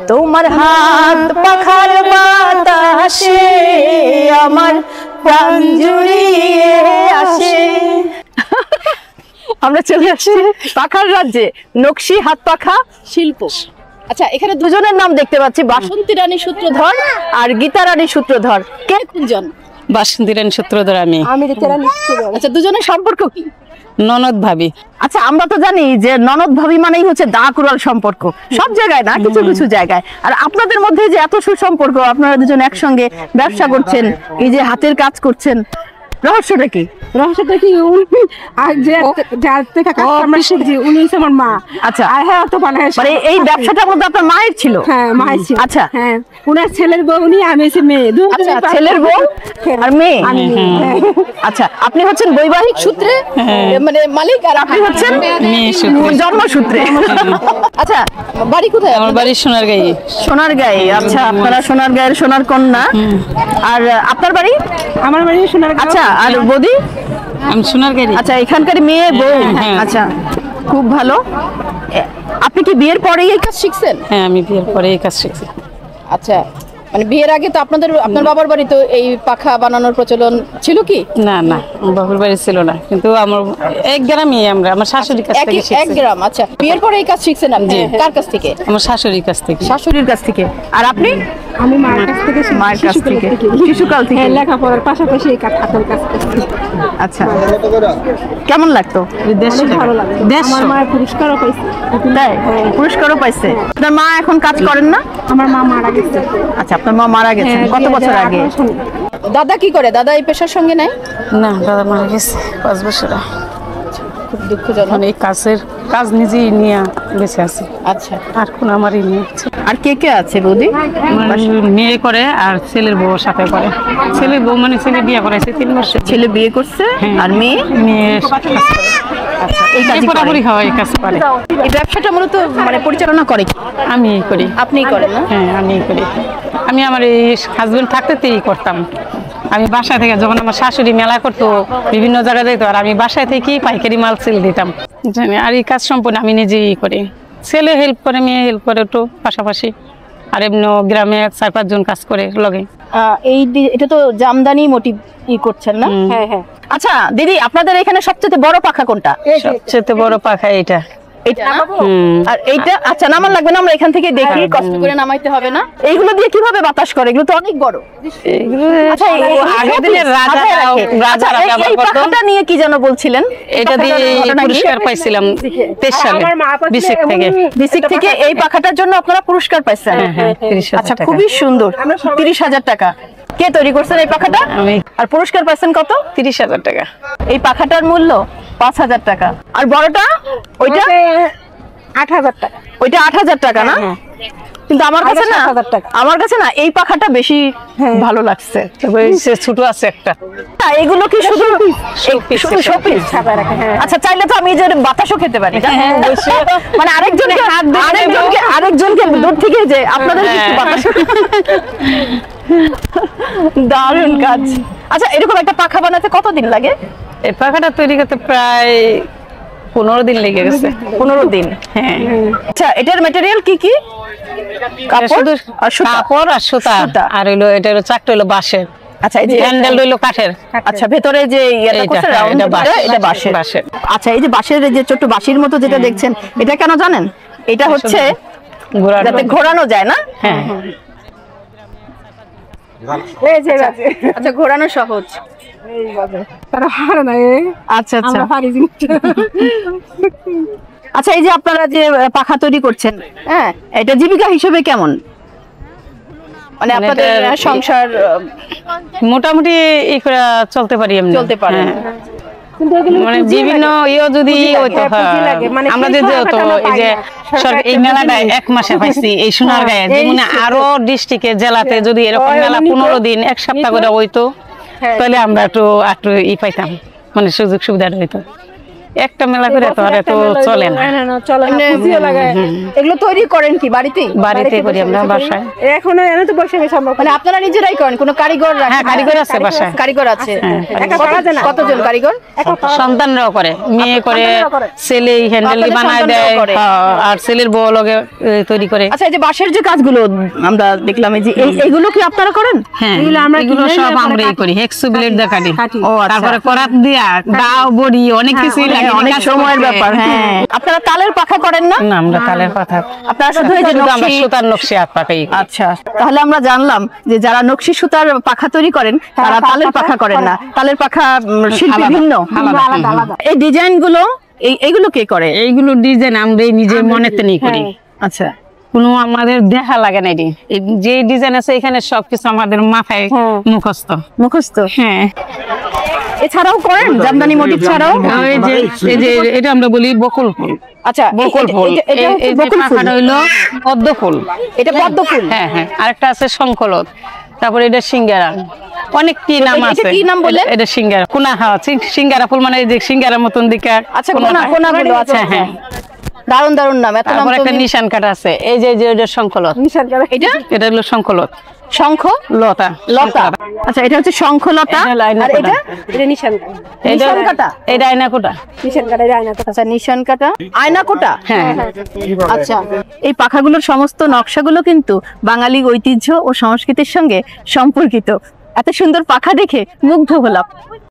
তোমার হাত পাখার বাতাসে আমার প্রাণ জুড়িয়ে আসে। আমরা চলে আসছি পাখার রাজ্যে, নকশি হাত পাখা শিল্প। আচ্ছা, এখানে দুজনের নাম দেখতে পাচ্ছি, বাসন্তী রানী সূত্রধর আর গীতা রানী সূত্রধর। কে কোনজন? বাসন্তী রানী সূত্রধর, আমি গীতা রানী সূত্রধর। আচ্ছা, দুজনের সম্পর্ক কি? ননদ ভাবি। আচ্ছা, আমরা তো জানি যে ননদ ভাবি মানেই হচ্ছে দা কুড়াল সম্পর্ক, সব জায়গায় না, কিছু কিছু জায়গায়। আর আপনাদের মধ্যে যে এত সুসম্পর্ক, আপনারা দুজন একসঙ্গে ব্যবসা করছেন, এই যে হাতের কাজ করছেন, রহস্যটা কি? রহস্যটা কি, উনি আমার মা। আচ্ছা, মানে এই ব্যবসাটার মধ্যে আপনার মায়ের ছিল? হ্যাঁ, মায়ের ছিল। আচ্ছা, হ্যাঁ, উনার ছেলের বউ উনি, আমি হচ্ছে মেয়ে। আচ্ছা, ছেলের বউ আর মেয়ে। আচ্ছা, আপনি হচ্ছেন বৈবাহিক সূত্রে মানে মালিক, আর আপনি হচ্ছেন জন্মসূত্রে। আচ্ছা, বাড়ি কোথায়? আমার বাড়ি সোনারগাঁয়ে। সোনারগাঁয়ে। আচ্ছা, আপনারা সোনারগাঁয়ের সোনার কন্যা। আর আপনার বাড়ি? আমার বাড়ি সোনারগাঁও। আচ্ছা, আর বৌদি? আমি সোনারগাঁয়ে। আচ্ছা, এখানকার মেয়ে বউ। আচ্ছা, খুব ভালো। আপনি কি বিয়ের পরেই এই কাজ শিখছেন? হ্যাঁ, আমি বিয়ের পরে এই কাজ শিখছি। আচ্ছা, মানে বিয়ের আগে তো আপনার বাবার বাড়ি তো এই পাখা বানানোর প্রচলন ছিল কি? না না, বাবার বাড়ি ছিল না, কিন্তু আমার এক গ্রামই, আমার শাশুড়ির কাছ থেকে শিখছি। এক গ্রাম। আচ্ছা, বিয়ের পরে এই কাজ শিখছেন আপনি? কার কাছ থেকে? আমার শাশুড়ির কাছ থেকে। শাশুড়ির কাছ থেকে। আর আপনি? আমি মায়ের কাছ থেকে। মায়ের কাছ থেকে, শিশুকাল থেকে। হ্যাঁ, লেখাপড়ার পাশাপাশি এই হাতের কাজ করছি। আচ্ছা, কেমন লাগতো? ভালো লাগে। আমার মা পুরস্কারও পাইছে। তাই? পুরস্কারও পাইছে। আপনার মা এখন কাজ করেন না? আমার মা মারা গেছে। আচ্ছা, আপনার মা মারা গেছেন কত বছর আগে? দাদা কি করে? দাদা এই পেশার সঙ্গে নাই? না, দাদা মারা গেছে 5 বছর। খুব দুঃখজনক। এই কাজ নিজেই নিয়ে বেঁচে আছে। আচ্ছা, আর কোন আমারই নেই। আর কে কে আছে বৌদি? মেয়ে করে আর ছেলের বউ সাথে করে। ছেলের বউ মানে ছেলে বিয়ে করাইছে 3 বছর। ছেলে বিয়ে করছে আর মেয়ে কাজ করে। আচ্ছা, এই কাজ বরাবরই হয়, এই কাজ করে। এই ব্যবসাটা মূলত মানে পরিচালনা করে আমি করি। আপনিই করেন না? হ্যাঁ, আমি করি। আমি আমার এই হাজবেন্ড থাকতেই করতাম। আমি বাসায় থেকে, যখন আমার শাশুড়ি মেলা করতো, বিভিন্ন জায়গায় যেত, আর আমি বাসায় থেকেই পাইকারি মাল সেল দিতাম। জানি, আর এই কাজ সম্পূর্ণ আমি নিজেই করি। ছেলে হেল্প করে, মেয়ে হেল্প করে একটু পাশাপাশি। আর এমনি গ্রামে 4-5 জন কাজ করে লগে। এটা তো জামদানি মোটিভ করছেন না? হ্যাঁ হ্যাঁ। আচ্ছা দিদি, আপনাদের এখানে সবচেয়ে বড় পাখা কোনটা? সবচেয়ে বড় পাখা এটা। আর এইটা? আচ্ছা, নামান লাগবে না, আমরা এখান থেকে দেখি, কষ্ট করে নামাইতে হবে না। এইগুলো দিয়ে কিভাবে বাতাস করে? এগুলো তো অনেক বড়। আচ্ছা, আগের দিনের রাজারা এই পাখাটা নিয়ে কি যেন বলছিলেন? এটা দিয়ে পুরস্কার পাইছিলাম 23 সালে বিসিক থেকে। এই পাখাটার জন্য আপনারা পুরস্কার পাইছেন? হ্যাঁ, 30,000 আচ্ছা, খুবই সুন্দর। 30,000 টাকা। কে তৈরি করছেন এই পাখাটা? আমি। আর পুরস্কার পাইছেন কত? 30,000 টাকা। এই পাখাটার মূল্য 5,000 টাকা। আর বড়টা ওইটা 8,000 টাকা। ওইটা 8,000 টাকা না? কিন্তু আমার কাছে না এই পাখাটা বেশি ভালো লাগছে। ছোট আছে একটা। এগুলো কি শুধু শোপিস? আচ্ছা, চাইলে তো আমি যে বাতাসও খেতে পারি, মানে আরেকজনকে দূর থেকে যে আপনাদের বাতাস। দারুণ কাজ। আচ্ছা, এরকম একটা পাখা বানাতে কতদিন লাগে? এই পাখাটা তৈরি করতে প্রায় 15 দিন লেগে গেছে। 15 দিন? হ্যাঁ। আচ্ছা, এটার ম্যাটেরিয়াল কি কি? কাপড় আর সুতা। আর এটা হলো চাকটা হলো বাঁশের। আচ্ছা, এই যে হ্যান্ডেল হলো কাঠের। আচ্ছা, ভেতরে যে এটা বাঁশের। আচ্ছা, এই যে বাঁশের যে ছোট বাঁশির মতো যেটা দেখছেন, এটা কেন জানেন? এটা হচ্ছে যাতে ঘোরানো যায় না? হ্যাঁ। আচ্ছা, ঘোরানো সহজ। আচ্ছা আচ্ছা। আচ্ছা, এই যে আপনারা যে পাখা তৈরি করছেন, হ্যাঁ, এটা জীবিকা হিসেবে কেমন? মানে আপনাদের সংসার মোটামুটি এই করে চলতে পারি, এমনি চলতে পারে। মানে বিভিন্ন যদি হইতো, আমরা যে হতো এই যে এই মেলাটা 1 মাসে পাইছি এই সোনারগাঁয়ে, মানে আরো ডিস্ট্রিক্টে জেলাতে যদি এরকম মেলা 15 দিন 1 সপ্তাহ করে হইতো, তাহলে আমরা একটু পাইতাম, মানে সুযোগ সুবিধা হইতো। একটা মেলা করে তো আর এত চলে না, চলে না, খুশিও লাগে। এগুলো তৈরি করেন কি বাড়িতে? বাড়িতে করি আমরা বাসায়। এখনো এনে তো বসে সম্ভব মানে আপনারা নিজেরাই করেন, কোনো কারিগর রাখেন? হ্যাঁ, কারিগর আছে বাসায়। কারিগর আছে। একা করা যায় না। কতজন কারিগর? সন্তানরাও করে, মেয়ে করে, সন্তানরাও করে। ছেলে হ্যান্ডেল আপনাদের বানায় সন্তানরাও দেয়, করে। আর ছেলের বউ লগে তৈরি করে। আচ্ছা, এই যে বাঁশের যে কাজগুলো আমরা দেখলাম, এই যে এইগুলো কি আপনারা করেন? হ্যাঁ, এগুলো আমরা এগুলো কিনে সব তারপরে আমরাই কাটি। করি, হেক্সো ব্লেড দিয়ে কাটি। কাটি। ও আচ্ছা। তারপরে করাত দিয়া দাও বড়ি অনেক কিছুই লাগে, অনেক কাজ সময়ের করতে। ব্যাপার। হ্যাঁ, আপনারা তালের পাখা করেন না? না, আমরা তালের পাথা, আপনারা শুধু এই যে শুধু আমরা নকশি। সুতার নকশি হাত পাকাই। আচ্ছা, তাহলে আমরা জানলাম যে যারা নকশি সুতার পাখা তৈরি করেন তারা তালের পাখা করেন না। তালের পাখা শিল্পী আলাদা, ভিন্ন। আলাদা, আলাদা আলাদা। এই ডিজাইন গুলো এইগুলো কে করে? এইগুলো ডিজাইন আমরা নিজের মনেতে নিয়ে করি। আচ্ছা, কোনো আমাদের দেখা লাগে না, যে ডিজাইন আছে এখানে সবকিছু আমাদের মাথায় মুখস্থ। মুখস্থ। হ্যাঁ, এছাড়াও করেন জামদানি মোটিভ ছাড়াও? এই যে এটা আমরা বলি বকুল ফুল। আচ্ছা, বকুল ফুল, এটা হচ্ছে এই যে বকুল ফুল। পাখাটা হইলো পদ্ম ফুল। এটা পদ্ম ফুল। হ্যাঁ হ্যাঁ, আরেকটা আছে শঙ্খলত, তারপরে এটা সিঙ্গারা, অনেক কি নাম এটা আছে। কি নাম বললেন? এটা সিঙ্গারা, কোনা। হ্যাঁ, সিঙ্গারা ফুল মানে এই যে সিঙ্গারার মতন দিকে। আচ্ছা, কোনাগুলো আছে। হ্যাঁ, দারুন দারুন নাম। এত নাম তারপরে তো একটা নিশান কাটা আছে, এই যে এটা শঙ্খলত। নিশান করে। এটা এটা হলো শঙ্খলত, শঙ্খ লতা, লতা। আচ্ছা, এটা হচ্ছে শঙ্খলতা। এটা লাইনা আর এটা এটা নিশান করে। নিশান কাটা। এটা আয়না কোটা। নিশান করে যায় না তো। আচ্ছা, নিশান কাটা, আয়না কোটা। হ্যাঁ, আচ্ছা, এই পাখাগুলোর সমস্ত নকশাগুলো কিন্তু বাঙালি ঐতিহ্য ও সংস্কৃতির সঙ্গে সম্পর্কিত। এত সুন্দর পাখা দেখে মুগ্ধ হলাম।